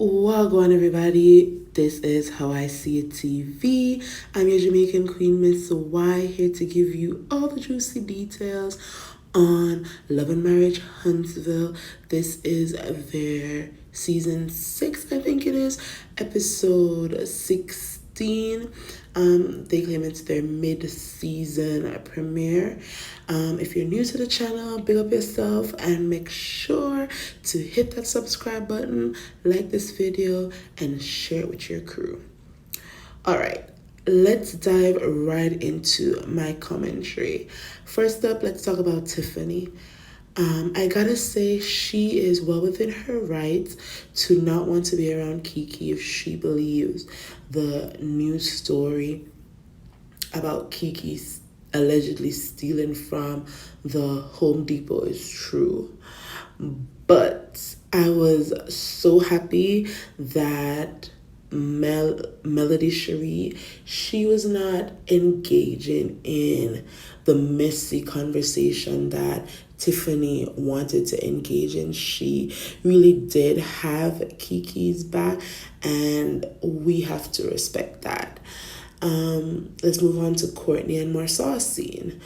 Wagwan everybody, this is How I See It TV. I'm your Jamaican Queen Miss Y, here to give you all the juicy details on Love and Marriage Huntsville. This is their season 6, I think it is, episode 16. They claim it's their mid-season premiere. If you're new to the channel, big up yourself and make sure to hit that subscribe button, like this video, and share it with your crew. All right, let's dive right into my commentary. First up, let's talk about Tiffany. I gotta say, she is well within her rights to not want to be around Kiki if she believes the news story about Kiki allegedly stealing from the Home Depot is true. But I was so happy that Melody Cherie, she was not engaging in the messy conversation that Tiffany wanted to engage in. She really did have Kiki's back, and we have to respect that. Let's move on to Courtney and Marsau's scene.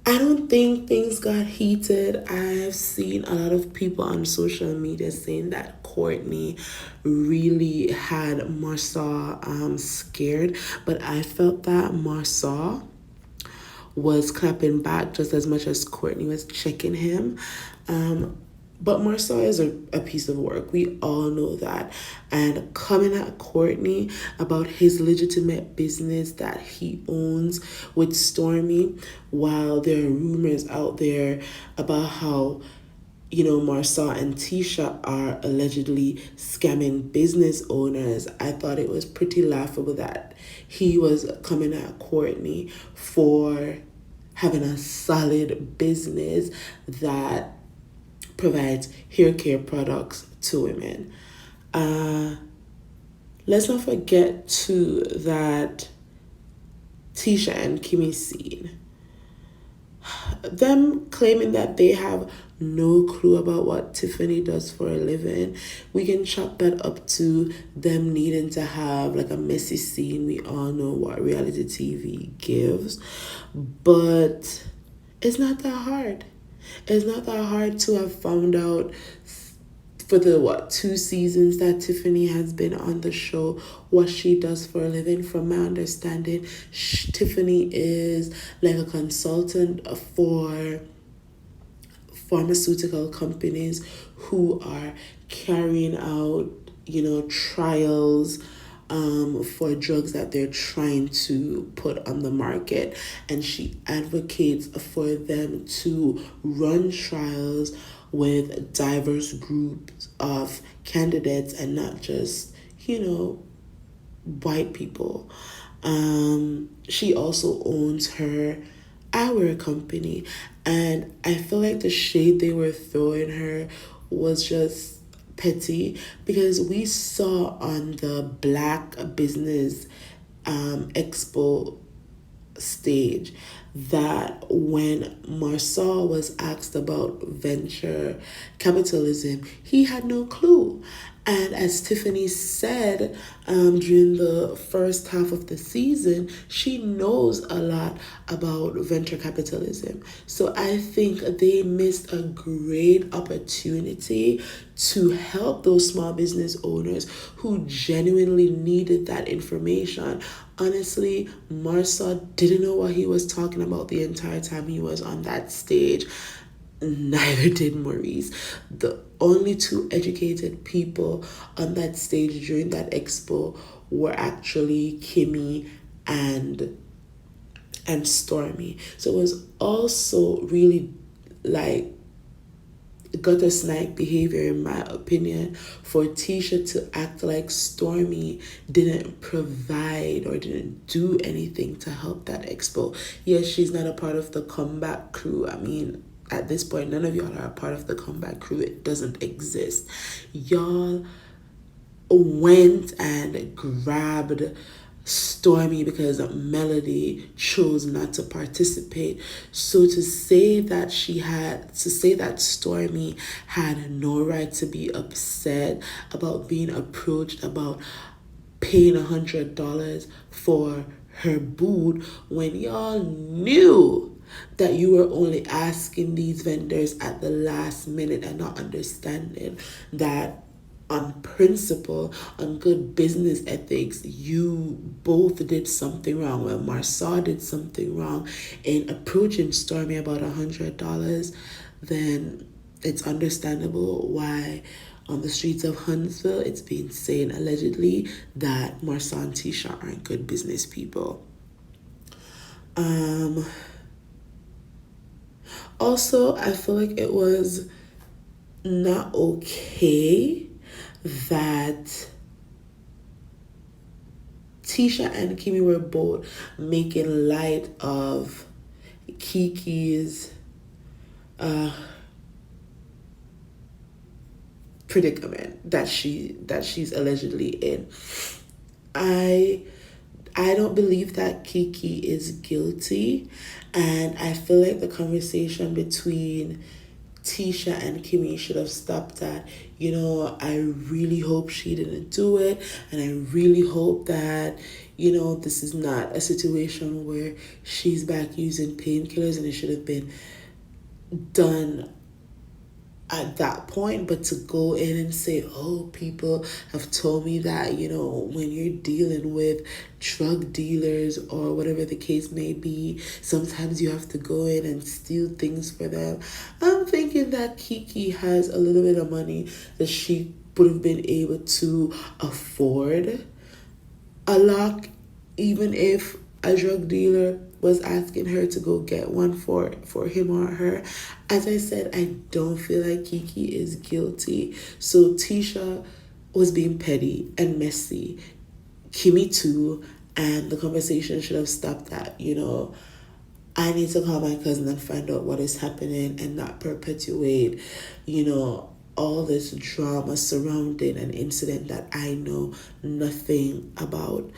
I don't think things got heated. I've seen a lot of people on social media saying that Courtney really had Marsau scared, but I felt that Marsau was clapping back just as much as Courtney was checking him. But Marsau is a piece of work. We all know that. And coming at Courtney about his legitimate business that he owns with Stormy, while there are rumors out there about how, Marsau and Tisha are allegedly scamming business owners, I thought it was pretty laughable that he was coming at Courtney for having a solid business that provides hair care products to women. Let's not forget too that Tisha and Kimmy scene, them claiming that they have no clue about what Tiffany does for a living, we can chop that up to them needing to have like a messy scene. We all know what reality TV gives, but it's not that hard. It's not that hard to have found out for the 2 seasons that Tiffany has been on the show what she does for a living. From my understanding, Tiffany is like a consultant for pharmaceutical companies who are carrying out, trials for drugs that they're trying to put on the market, and she advocates for them to run trials with diverse groups of candidates and not just white people. She also owns her eyewear company, and I feel like the shade they were throwing her was just petty, because we saw on the Black Business Expo stage that when Marsau was asked about venture capitalism, he had no clue. And as Tiffany said during the first half of the season, she knows a lot about venture capitalism. So I think they missed a great opportunity to help those small business owners who genuinely needed that information. Honestly, Marsau didn't know what he was talking about the entire time he was on that stage. Neither did Maurice. The only 2 educated people on that stage during that expo were actually Kimmy and Stormy. So it was also really like gutter snipe behavior, in my opinion, for Tisha to act like Stormy didn't provide or didn't do anything to help that expo. Yes, she's not a part of the comeback crew. I mean, at this point, none of y'all are a part of the comeback crew. It doesn't exist. Y'all went and grabbed Stormy because Melody chose not to participate. So to say that Stormy had no right to be upset about being approached about paying $100 for her boot when y'all knew that you were only asking these vendors at the last minute and not understanding that on principle, on good business ethics, you both did something wrong. Well, Marsaw did something wrong in approaching Stormy about $100, then it's understandable why on the streets of Huntsville it's being said allegedly that Marsaw and Tisha aren't good business people. Also, I feel like it was not okay that Tisha and Kimmy were both making light of Kiki's predicament that she's allegedly in. I don't believe that Kiki is guilty, and I feel like the conversation between Tisha and Kimmy should have stopped at, I really hope she didn't do it, and I really hope that, this is not a situation where she's back using painkillers, and it should have been done at that point. But to go in and say, oh, people have told me that, when you're dealing with drug dealers or whatever the case may be, sometimes you have to go in and steal things for them. I'm thinking that Kiki has a little bit of money that she would have been able to afford a lock, even if a drug dealer was asking her to go get one for him or her. As I said, I don't feel like Kiki is guilty. So Tisha was being petty and messy. Kimmy too. And the conversation should have stopped at, I need to call my cousin and find out what is happening and not perpetuate, all this drama surrounding an incident that I know nothing about.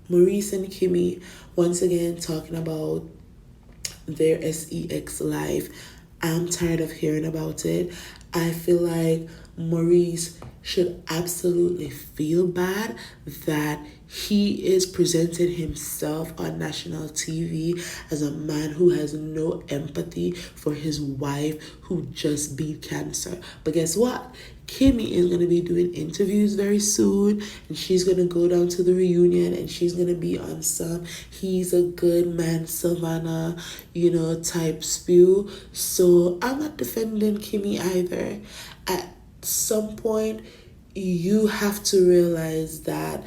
Maurice and Kimmy, once again, talking about their sex life. I'm tired of hearing about it. I feel like Maurice should absolutely feel bad that he is presenting himself on national TV as a man who has no empathy for his wife who just beat cancer. But guess what? Kimmy is going to be doing interviews very soon, and she's going to go down to the reunion, and she's going to be on some he's a good man, Savannah, type spew. So I'm not defending Kimmy either. At some point, you have to realize that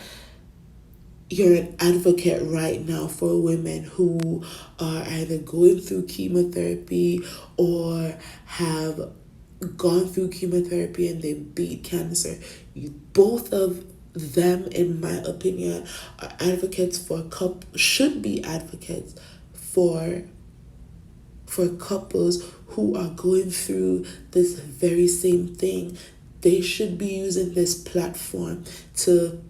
you're an advocate right now for women who are either going through chemotherapy or have gone through chemotherapy and they beat cancer. Both of them, in my opinion, are advocates for should be advocates for couples who are going through this very same thing. They should be using this platform to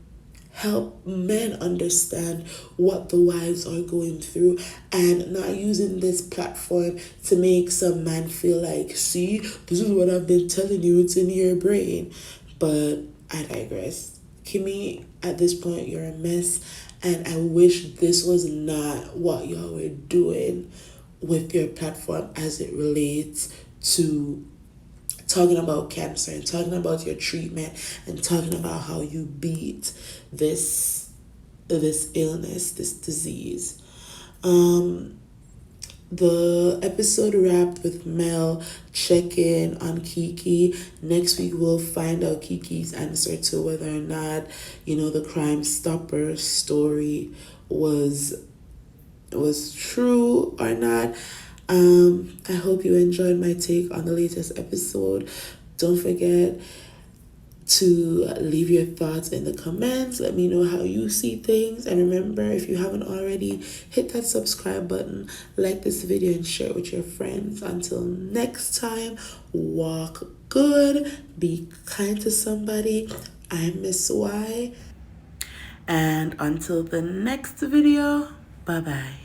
help men understand what the wives are going through, and not using this platform to make some man feel like, see, this is what I've been telling you, it's in your brain. But I digress. Kimmy, at this point, you're a mess, and I wish this was not what y'all were doing with your platform as it relates to talking about cancer and talking about your treatment and talking about how you beat this illness, this disease. The episode wrapped with Mel checking on Kiki. Next week we'll find out Kiki's answer to whether or not, the Crime Stopper story was true or not. I hope you enjoyed my take on the latest episode. Don't forget to leave your thoughts in the comments. Let me know how you see things. And remember, if you haven't already, hit that subscribe button, like this video, and share it with your friends. Until next time, walk good, be kind to somebody. I'm Miss Y. And until the next video, bye bye.